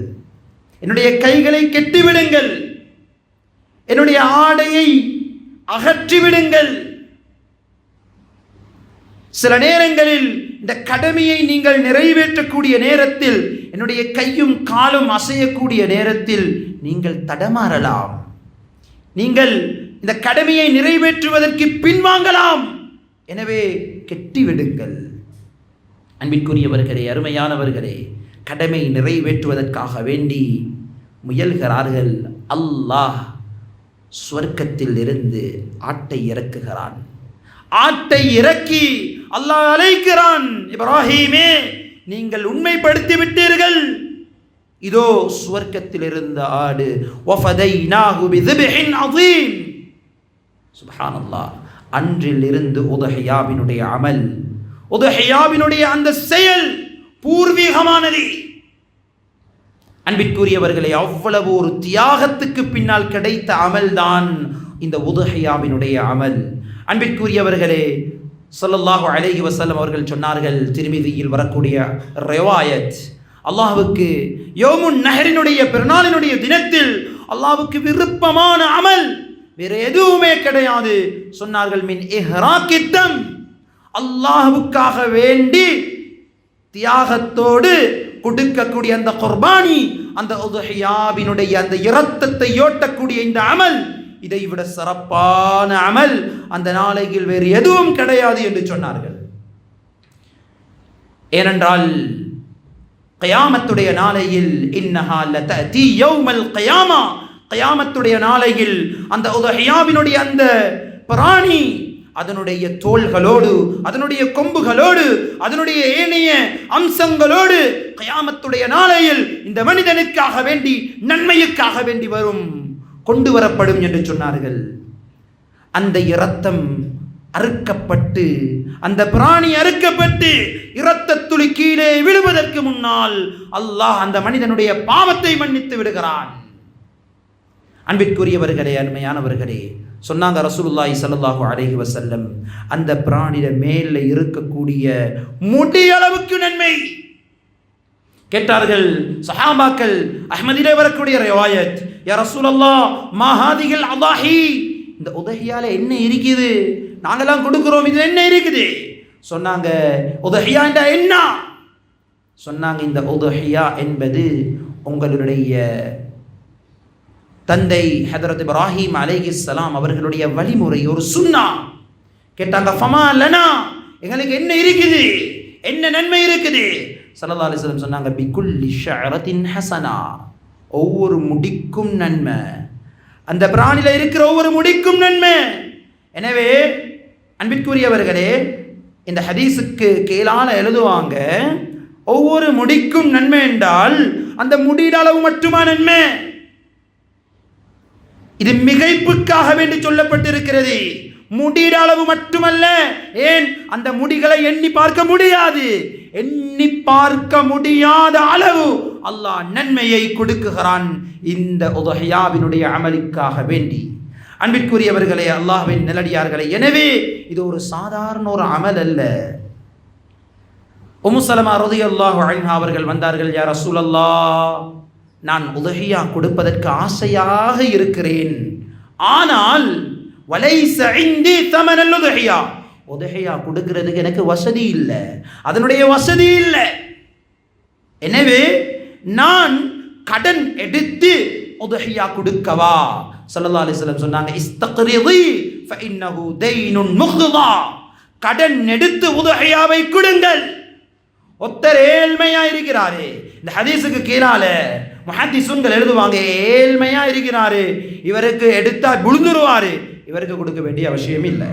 என்னுடைய கைகளை கெட்டிவிடுங்கள், என்னுடைய ஆடையை அகற்றிவிடுங்கள். சில நேரங்களில் இந்த கடமையை நீங்கள் நிறைவேற்றக்கூடிய நேரத்தில், என்னுடைய கையும் காலும் அசையக்கூடிய நேரத்தில் நீங்கள் தடமாறலாம், நீங்கள் இந்த கடமையை நிறைவேற்றுவதற்கு பின்வாங்கலாம். எனவே கெட்டிவிடுங்கள். அன்பிற்குரியவர்களே, அருமையானவர்களே, கடமை நிறைவேற்றுவதற்காக வேண்டி முயல்கிறார்கள். அல்லாஹ் சுவர்க்கத்தில் இருந்து ஆட்டை இறக்குகிறான். ஆட்டை இறக்கி அல்லாஹ் அழைக்கிறான், இப்ராஹீமே, நீங்கள் உண்மைப்படுத்தி விட்டீர்கள், இதோ சுவர்க்கத்தில் இருந்த ஆடு. வஃபதைனாஹு பிذبح عظيم. சுப்ஹானல்லாஹ். அன்றில் இருந்து உதஹியாவினுடைய அமல், உதஹியாவினுடைய அந்த செயல் பூர்வீகமானது. அன்பிற்குரியவர்களே, அவ்வளவு ஒரு தியாகத்துக்கு பின்னால் கிடைத்த அமல்தான் இந்த உதஹியாவினுடைய அமல். அன்பிற்குரியவர்களே, ஸல்லல்லாஹு அலைஹி வஸல்லம் அவர்கள் சொன்னார்கள், திர்மிதியில் வரக்கூடிய ரிவாயத், அல்லாஹ்வுக்கு யௌமுன் நஹரினுடைய பெருநாளினுடைய தினத்தில் அல்லாஹ்வுக்கு விருப்பமான அமல் வேறு எதுவுமே கிடையாது. சொன்னார்கள், மின் இஹ்ராக்கித்தம், அல்லாஹ்வுக்காக வேண்டி தியாகத்தோடு கொடுக்கக்கூடிய அந்த குர்பானி, அந்த உதுஹியாவினுடைய அந்த இரத்தத்தை ஓட்டக்கூடிய இந்த அமல், இதை விட சிறப்பான அமல் அந்த நாளையில் வேறு எதுவும் கிடையாது என்று சொன்னார்கள். ஏனென்றால் கியாமத்துடைய நாளையில் இன்னஹா லதஅதி யௌமல் கியாமா, கியாமத்துடைய நாளையில் அந்த உதுஹியாவினுடைய அந்த பிராணி அதனுடைய தோள்களோடு, அதனுடைய கொம்புகளோடு, அதனுடைய ஏனைய அம்சங்களோடு கியாமத்துடைய நாளையில் இந்த மனிதனுக்காக வேண்டி, நன்மைக்காக வேண்டி வரும், கொண்டு வரப்படும் என்று சொன்னார்கள். அந்த இரத்தம் அறுக்கப்பட்டு, அந்த பிராணி அறுக்கப்பட்டு இரத்த துளி கீழே விழுவதற்கு முன்னால் அல்லாஹ் அந்த மனிதனுடைய பாவத்தை மன்னித்து விடுகிறான். அன்பிற்குரியவர்களே, அருமையானவர்களே, சொன்னாங்க ரசூலுல்லாஹி ஸல்லல்லாஹு அலைஹி வஸல்லம், அந்த பிராணிட மேல இருக்கக்கூடிய முடி அளவுக்கு நன்மை. கேட்டார்கள் சஹாபாக்கள், அஹ்மதிலே வரக்கூடிய ரிவாயத், யா ரசூலல்லாஹ் மா ஹாதிஹில் அதாஹி, இந்த உதஹியால என்ன இருக்குது, நாங்கெல்லாம் கொடுக்கிறோம், இதுல என்ன இருக்குது? சொன்னாங்க, உதஹியா என்றா என்ன? சொன்னாங்க, இந்த உதஹியா என்பது உங்களுடைய தந்தை ஹதரத் இப்ராஹிம் அலைஹிஸ்ஸலாம் அவர்களுடைய வழிமுறை, ஒரு சுன்னா. கேட்டாங்க, ஃபமா லனா, எங்களுக்கு என்ன இருக்குது, என்ன நன்மை இருக்குது? ஸல்லல்லாஹு அலைஹி வஸல்லம் சொன்னாங்க, பிகுல்லி ஷஅரத்தின் ஹஸனா, ஒவ்வொரு முடிக்கும் நன்மை, அந்த பிராணில இருக்கிற ஒவ்வொரு முடிக்கும் நன்மை. எனவே அன்பிற்குரியவர்களே, இந்த ஹதீஸுக்கு கீழால எழுதுவாங்க, ஒவ்வொரு முடிக்கும் நன்மை என்றால் அந்த முடியின் அளவு மட்டுமா நன்மை? இது மிகைப்புக்காக வேண்டி சொல்லப்பட்டிருக்கிறது. முடியின் அளவு மட்டுமல்ல, ஏன் அந்த முடிகளை எண்ணி பார்க்க முடியாது, எண்ணி பார்க்க முடியாத அளவு அல்லாஹ் நன்மையை கொடுக்குகிறான் இந்த உதுஹியாவினுடைய அமலுக்காக வேண்டி. அன்பிற்குரியவர்களே, அல்லாஹ்வின் நல்லடியார்களே, எனவே இது ஒரு சாதாரண ஒரு அமல் அல்ல. உம்மு ஸலமா ரலியல்லாஹு அன்ஹா அவர்கள் வந்தார்கள், யா ரசூலல்லாஹ், நான் உதுஹியா கொடுப்பதற்கு ஆசையாக இருக்கிறேன், ஆனால் வலைஸ இந்தி தமனல் உதுஹியா, உதுஹியா கொடுக்கிறதுக்கு எனக்கு வசதி இல்லை, அதனுடைய வசதி இல்லை. எனவே நான் கடன் எடுத்து உதுஹியா கொடுக்கவா? ஸல்லல்லாஹு அலைஹி வஸல்லம் சொன்னாங்க, இஸ்தக்ரிதி ஃபஇன்னஹு தைனுன் முக்தா, கடன் எடுத்து உதுஹியாவை கொடுங்கள். ஒருத்தர் ஏழ்மையா இருக்கிறாரு, இந்த ஹதீஸுக்கு கீழால முஹத்திஸுன்கள் எழுதுவாங்க, ஏழ்மையா இருக்கிறாரு, இவருக்கு எடுத்தா விழுந்துருவாரு, இவருக்கு கொடுக்க வேண்டிய அவசியம் இல்லை.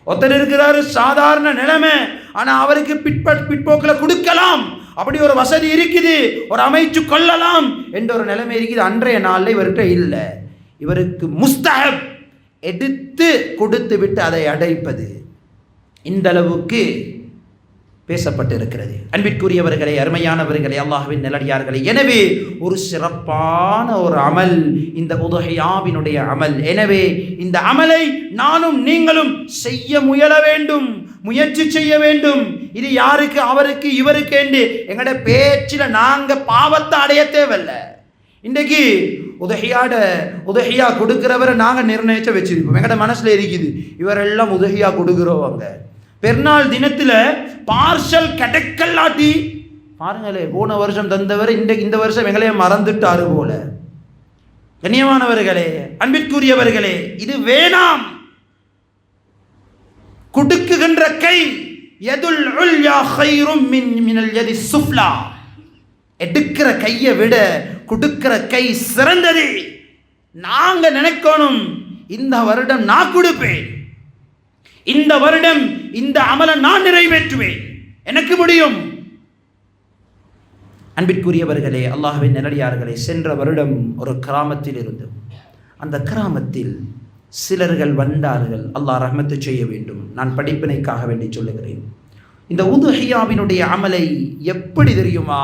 ஒருத்தர் இருக்கிறாரு சாதாரண நிலைமை, ஆனா அவருக்கு பிற்போக்கில் கொடுக்கலாம், அப்படி ஒரு வசதி இருக்குது, ஒரு அமைச்சு கொள்ளலாம் என்ற ஒரு நிலைமை இருக்குது. அன்றைய நாளில் இவர்கிட்ட இல்லை, இவருக்கு முஸ்தஹப், எடுத்து கொடுத்து விட்டு அதை அடைப்பது, இந்த அளவுக்கு பேசப்பட்டிருக்கிறது. அன்பிற்குரியவர்களே, அருமையானவர்களே, அல்லாஹ்வின் நல்லடியார்களே, எனவே ஒரு சிறப்பான ஒரு அமல் இந்த உதுஹியாவினுடைய அமல். எனவே இந்த அமலை நானும் நீங்களும் செய்ய முயல வேண்டும், முயற்சி செய்ய வேண்டும். இது யாருக்கு, அவருக்கு, இவருக்கு என்று எங்கட பேச்சில் நாங்க பாவத்தை அடைய தேவையில்லை. இன்றைக்கு உதுஹியா கொடுக்கிறவரை நாங்க நிர்ணயிச்ச வச்சிருக்கோம், எங்கட மனசுல இருக்குது, இவரெல்லாம் உதுஹியா கொடுக்கிறவங்க. பெருநாள் தினத்துல பார்சல் கிடைக்கலாட்டி பாருங்களே, போன வருஷம் தந்தவர் இந்த வருஷம் எங்களையே மறந்துட்டாரு போல. கண்ணியமானவர்களே, அன்பிற்குரியவர்களே, இது வேணாம். கொடுக்குகின்ற கை யதுல் உல்யா கைரும் மினல் யதி சுஃப்லா, எடுக்கிற கையை விட கொடுக்கிற கை சிறந்தது. நாங்க நினைக்கணும், இந்த வருடம் நான் கொடுப்பேன், இந்த வருடம் இந்த அமலை நான் நிறைவேற்றுவேன், எனக்கு முடியும். அன்பிற்குரியவர்களே, அல்லாஹ்வின் நல்லடியார்களே, சென்ற வருடம் ஒரு கிராமத்தில் இருந்தோம். அந்த கிராமத்தில் சிலர்கள் வந்தார்கள். அல்லாஹ் ரஹ்மத்து செய்ய வேண்டும். நான் படிப்பினைக்காக வேண்டி சொல்லுகிறேன். இந்த உதுஹியாவினுடைய அமலை எப்படி தெரியுமா?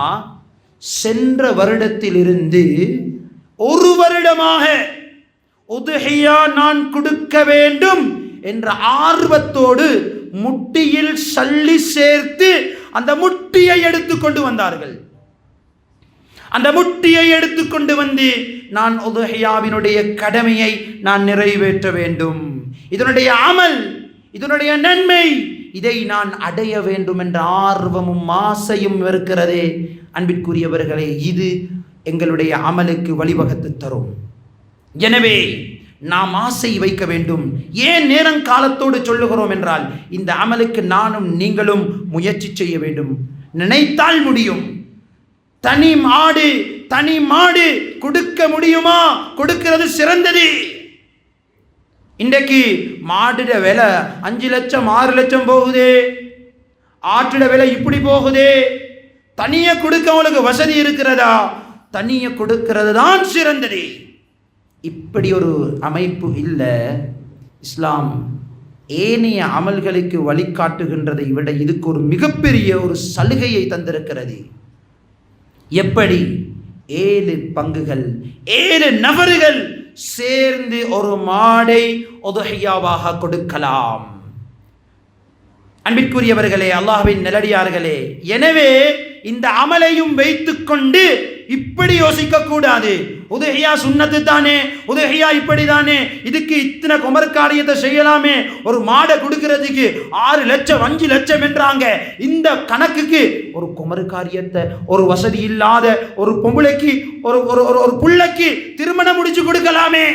சென்ற வருடத்திலிருந்து ஒரு வருடமாக உதுஹியா நான் கொடுக்க வேண்டும் என்ற ஆர்வத்தோடு முட்டியில் சல்லி சேர்த்து அந்த முட்டியை எடுத்துக்கொண்டு வந்தார்கள். அந்த முட்டியை எடுத்துக்கொண்டு வந்து நான் உதுஹியாவினுடைய கடமையை நான் நிறைவேற்ற வேண்டும், இதனுடைய அமல், இதனுடைய நன்மை, இதை நான் அடைய வேண்டும் என்ற ஆர்வமும் ஆசையும் இருக்கிறது. அன்பிற்குரியவர்களே, இது எங்களுடைய அமலுக்கு வழிவகுத்து தரும். எனவே நாம் ஆசை வைக்க வேண்டும். ஏன் நேரங்காலத்தோடு சொல்லுகிறோம் என்றால், இந்த அமலுக்கு நானும் நீங்களும் முயற்சி செய்ய வேண்டும். நினைத்தால் முடியும். தனி ஆடு தனி மாடு கொடுக்க முடியுமா? கொடுக்கிறது சிறந்தது. இன்றைக்கு மாடுட விலை 5 லட்சம் 6 லட்சம் போகுது. ஆட்டுட விலை இப்படி போகுது. தனிய கொடுக்க உங்களுக்கு வசதி இருக்கிறதா? தனிய கொடுக்கிறது தான் சிறந்தது. இப்படி ஒரு அமைப்பு இல்லை. இஸ்லாம் ஏனைய அமல்களுக்கு வழிகாட்டுகின்றதை விட இதுக்கு ஒரு மிகப்பெரிய ஒரு சலுகையை தந்திருக்கிறது. எப்படி? 7 பங்குகள், 7 நபர்கள் சேர்ந்து ஒரு மாடை உதுஹியாவாக கொடுக்கலாம். அன்பிற்குரியவர்களே, அல்லாஹ்வின் நல்லடியார்களே, எனவே இந்த அமலையும் வைத்துக்கொண்டு இப்படி யோசிக்க கூடாது. உதுஹியா சுன்னத்து தானே, உதுஹியா இப்படி தானே, இதுக்கு இத்தனை குமர்காரியத்தை செய்யலாமே, ஒரு மாடை கொடுக்கிறதுக்கு 6 லட்சம் 5 லட்சம் என்றாங்க. இந்த கணக்குக்கு ஒரு குமர்காரியத்தை ஒரு வசதி இல்லாத ஒரு பொம்பளைக்கு ஒரு புள்ளைக்கு திருமணம் முடிச்சு கொடுக்கலாமே.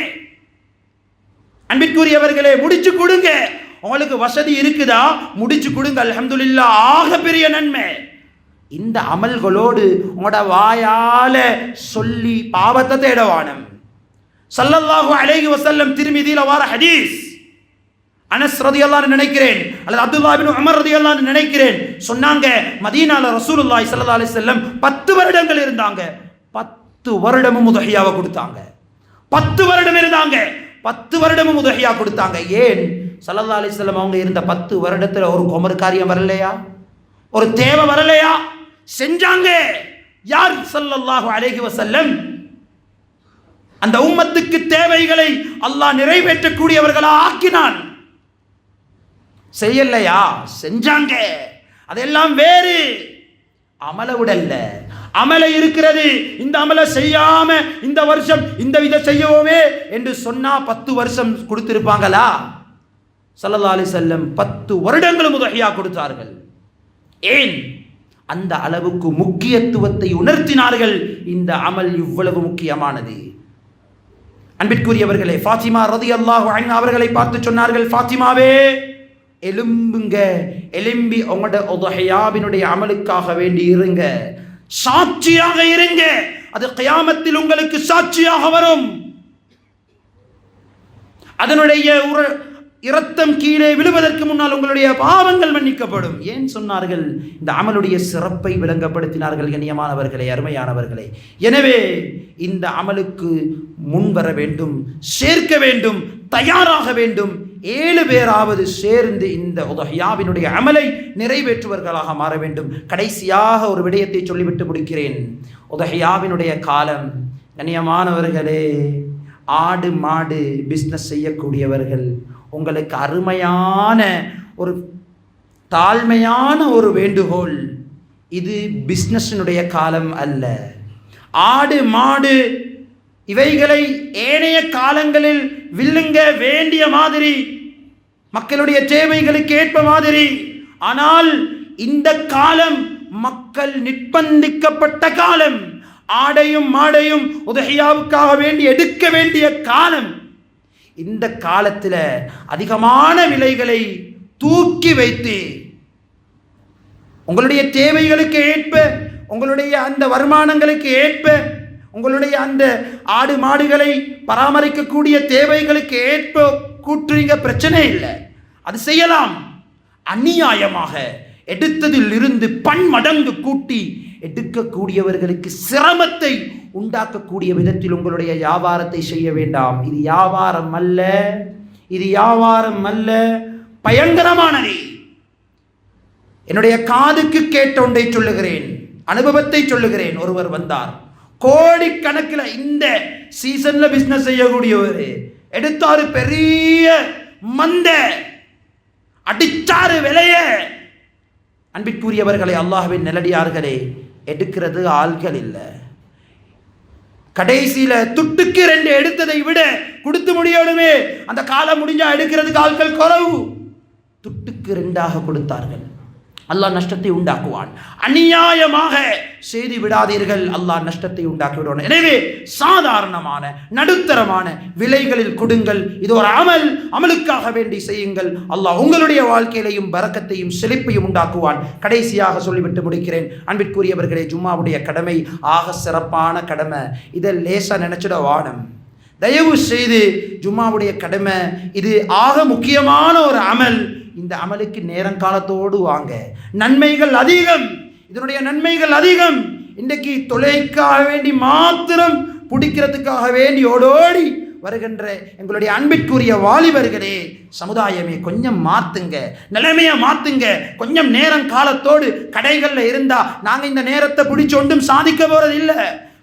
அன்பிற்குரியவர்களே, முடிச்சு கொடுங்க. உங்களுக்கு வசதி இருக்குதா? முடிச்சு கொடுங்க. அல்ஹம்துலில்லாஹ், ஆக பெரிய நன்மை. இந்த அமல்களோடு உங்களோட வாயால சொல்லி பாவத்தை தேடவானம். ஸல்லல்லாஹு அலைஹி வஸல்லம் திருமிதியில வார ஹதீஸ், அனஸ் ரலியல்லாஹு அன்ஹு நினைக்கிறேன், அல்லது அப்துல்லாஹ் இப்னு உமர் ரலியல்லாஹு அன்ஹு நினைக்கிறேன், சொன்னாங்க மதீனால ரசூலுல்லாஹி ஸல்லல்லாஹு அலைஹி வஸல்லம் 10 வருடங்கள் இருந்தாங்க. 10 வருடமும் உதுஹியாவை கொடுத்தாங்க. 10 வருடம் இருந்தாங்க. 10 வருடமும் உதுஹியா கொடுத்தாங்க. ஏன்? ஸல்லல்லாஹு அலைஹி வஸல்லம் அவங்க இருந்த 10 வருடத்துல ஒரு குமர் காரியம் வரலையா? ஒரு தேவை வரலையா? செஞ்சாங்க. யார்? ஸல்லல்லாஹு அலைஹி வஸல்லம். அந்த உம்மத்துக்கு தேவைகளை அல்லாஹ் நிறைவேற்றக்கூடியவர்களா ஆக்கினான். செய்யலையா? செஞ்சாங்க. அதெல்லாம் வேறு. அமல விடல்ல. அமல இருக்கிறது. இந்த அமல செய்யாம இந்த வருஷம் இந்த வித செய்யவோமே என்று சொன்னா 10 வருஷம் கொடுத்திருப்பாங்களா? ஸல்லல்லாஹு அலைஹி வஸல்லம் 10 வருடங்களும் உதுஹியா கொடுத்தார்கள். ஏன்? அந்த அளவுக்கு முக்கியத்துவத்தை உணர்த்தினார்கள். இந்த அமல் இவ்வளவு முக்கியமானது. அன்பிற்குரியவர்களே, ஃபாத்திமா ரலியல்லாஹு அன்ஹா அவர்களை பார்த்து சொன்னார்கள், ஃபாத்திமாவே, எலும்புங்க, எலும்பி உங்களோட உதுஹியாவினுடைய அமலுக்காக வேண்டி இருங்க, சாட்சியாக இருங்க. அது கியாமத்தில் உங்களுக்கு சாட்சியாக வரும். அதனுடைய இரத்தம் கீழே விழுவதற்கு முன்னால் உங்களுடைய பாவங்கள் மன்னிக்கப்படும். ஏன் சொன்னார்கள்? இந்த அமலுடைய சிறப்பை விளங்கப்படுத்தினார்கள். கண்ணியமானவர்களே, அருமையானவர்களே, எனவே இந்த அமலுக்கு முன்வர வேண்டும், சேர்க்க வேண்டும், தயாராக வேண்டும். 7 பேராவது சேர்ந்து இந்த உதுஹியாவினுடைய அமலை நிறைவேற்றுவர்களாக மாற வேண்டும். கடைசியாக ஒரு விடயத்தை சொல்லிவிட்டு முடிக்கிறேன். உதுஹியாவினுடைய காலம், கண்ணியமானவர்களே, ஆடு மாடு பிஸ்னஸ் செய்யக்கூடியவர்கள், உங்களுக்கு அருமையான ஒரு தாழ்மையான ஒரு வேண்டுகோள். இது பிஸ்னஸினுடைய காலம் அல்ல. ஆடு மாடு இவைகளை ஏனைய காலங்களில் வில்லுங்க வேண்டிய மாதிரி, மக்களுடைய தேவைகளுக்கு ஏற்ப மாதிரி. ஆனால் இந்த காலம் மக்கள் நிர்பந்திக்கப்பட்ட காலம். ஆடையும் மாடையும் உதுஹியாவுக்காக வேண்டி எடுக்க வேண்டிய காலம். இந்த காலத்தில் அதிகமான விலைகளை தூக்கி வைத்து உங்களுடைய தேவைகளுக்கு ஏற்ப, உங்களுடைய அந்த வருமானங்களுக்கு ஏற்ப, உங்களுடைய அந்த ஆடு மாடுகளை பராமரிக்கக்கூடிய தேவைகளுக்கு ஏற்ப கூட்டுறீங்க, பிரச்சனை இல்லை, அது செய்யலாம். அநியாயமாக எடுத்ததில் இருந்து பன்மடங்கு கூட்டி எடுக்கக்கூடியவர்களுக்கு சிரமத்தை உண்டாக்கக்கூடிய விதத்தில் உங்களுடைய வியாபாரத்தை செய்ய வேண்டாம். இது வியாபாரம் அல்ல, இது வியாபாரம் அல்ல, பயங்கரமானது. என்னுடைய காதுக்கு கேட்ட ஒன்றை சொல்லுகிறேன், அனுபவத்தை சொல்லுகிறேன். ஒருவர் வந்தார், கோடிக்கணக்கில் இந்த சீசன்ல பிசினஸ் செய்யக்கூடியவர், எடுத்தாரு பெரிய மந்த, அடிச்சாரு விலைய. அன்பிற்குரியவர்களே, அல்லாஹ்வின் நல்லடியார்களே, எடுக்கிறது ஆள்கள் இல்லை. கடைசியில துட்டுக்கு 2 எடுத்ததை விட கொடுத்து முடியணுமே, அந்த காலம் முடிஞ்சா எடுக்கிறதுக்கு ஆட்கள் குறைவு. துட்டுக்கு 2ஆக கொடுத்தார்கள். அல்லாஹ் நஷ்டத்தை உண்டாக்குவான். அநியாயமாக செய்து விடாதீர்கள், அல்லாஹ் நஷ்டத்தை உண்டாக்கி விடுவான். எனவே சாதாரணமான நடுத்தரமான விலைகளில் கொடுங்கள். இது ஒரு அமலுக்காக வேண்டி செய்யுங்கள். அல்லாஹ் உங்களுடைய வாழ்க்கையிலையும் பரக்கத்தையும் செழிப்பையும் உண்டாக்குவான். கடைசியாக சொல்லிவிட்டு முடிக்கிறேன். அன்பிற்குரியவர்களே, ஜும்மாவுடைய கடமை ஆக சிறப்பான கடமை. இதை லேசா நினைச்சிட வானம். தயவு செய்து ஜும்மாவுடைய கடமை இது ஆக முக்கியமான ஒரு அமல். இந்த அமலுக்கு நேரங்காலத்தோடு வாங்க. நன்மைகள் அதிகம், இதனுடைய நன்மைகள் அதிகம். இன்றைக்கு தொலைக்காக வேண்டி மாத்திரம் பிடிக்கிறதுக்காக வேண்டி ஓடோடி வருகின்ற எங்களுடைய அன்பிற்குரிய வாலிபர்களே, சமுதாயமே கொஞ்சம் மாத்துங்க, நிலைமையை மாத்துங்க. கொஞ்சம் நேரம் காலத்தோடு கடைகளில் இருந்தா நாங்க இந்த நேரத்தை பிடிச்சு ஒன்றும் சாதிக்க போறது இல்லை.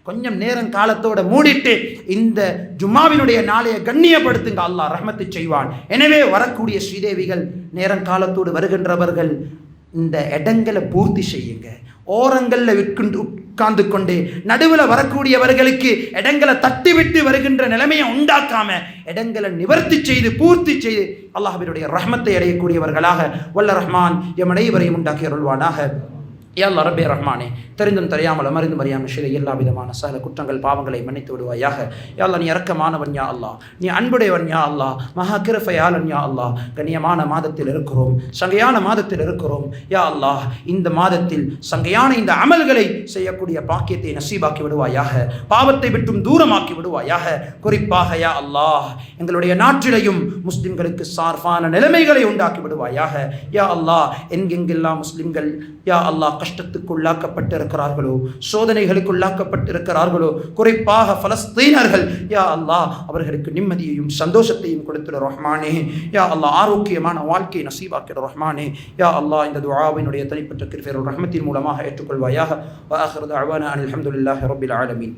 கொஞ்சம் நேரம் காலத்தோட மூடிட்டு இந்த ஜும்மாவினுடைய நாளையை கண்ணியப்படுத்துங்க, அல்லாஹ் ரஹ்மத்து செய்வான். எனவே வரக்கூடிய ஸ்ரீதேவிகள், நேரம் காலத்தோடு வருகின்றவர்கள் இந்த இடங்களை பூர்த்தி செய்யுங்க. ஓரங்களில் உட்கார்ந்து கொண்டு நடுவில் வரக்கூடியவர்களுக்கு இடங்களை தட்டி விட்டு வருகின்ற நிலைமையை உண்டாக்காம இடங்களை நிவர்த்தி செய்து பூர்த்தி செய்து அல்லாஹ்வினுடைய ரஹ்மத்தை அடையக்கூடியவர்களாக வல்ல ரஹ்மான் எம் அனைவரையும் உண்டாக்கி அருள்வானாக. யா அல்லாஹ் ரப்பே ரஹ்மானே, தெரிந்தும் தெரியாமல் அமர்ந்து மறியாமல் சில எல்லா விதமான சகல குற்றங்கள் பாவங்களை மன்னித்து விடுவாயாக. யா அல்லாஹ், நீ இரக்கமானவன் யா அல்லாஹ், நீ அன்புடையவன் யா அல்லாஹ், மகா கிருபையாளன் யா அல்லாஹ். கண்ணியமான மாதத்தில் இருக்கிறோம், சங்கையான மாதத்தில் இருக்கிறோம் யா அல்லாஹ். இந்த மாதத்தில் சங்கையான இந்த அமல்களை செய்யக்கூடிய பாக்கியத்தை நசீபாக்கி விடுவாயாக. பாவத்தை விட்டும் தூரமாக்கி விடுவாயாக. குறிப்பாக யா அல்லாஹ், எங்களுடைய நாட்டிலையும் முஸ்லிம்களுக்கு சார்பான நிலைமைகளை உண்டாக்கி விடுவாயாக. யா அல்லாஹ், எங்கெங்கெல்லாம் முஸ்லிம்கள் யா அல்லாஹ் கஷ்டத்துக்கு உள்ளாக்கப்பட்டிருக்கிறார்களோ, சோதனைகளுக்கு உள்ளாக்கப்பட்டிருக்கிறார்களோ, குறிப்பாக பலஸ்தீனர்கள் யா அல்லாஹ், அவர்களுக்கு நிம்மதியையும் சந்தோஷத்தையும் கொடுத்துட ரஹ்மானே. யா அல்லாஹ், ஆரோக்கியமான வாழ்க்கையை நசீபாக்கிற ரஹ்மானே. யா அல்லாஹ், இந்த துஆவினுடைய தனிப்பட்ட கிருபையின் ரஹ்மத்தின் மூலமாக ஏற்றுக்கொள்வாயாக. வ ஆகிரு தஅவானா அல்ஹம்துலில்லாஹி ரப்பில் ஆலமீன்.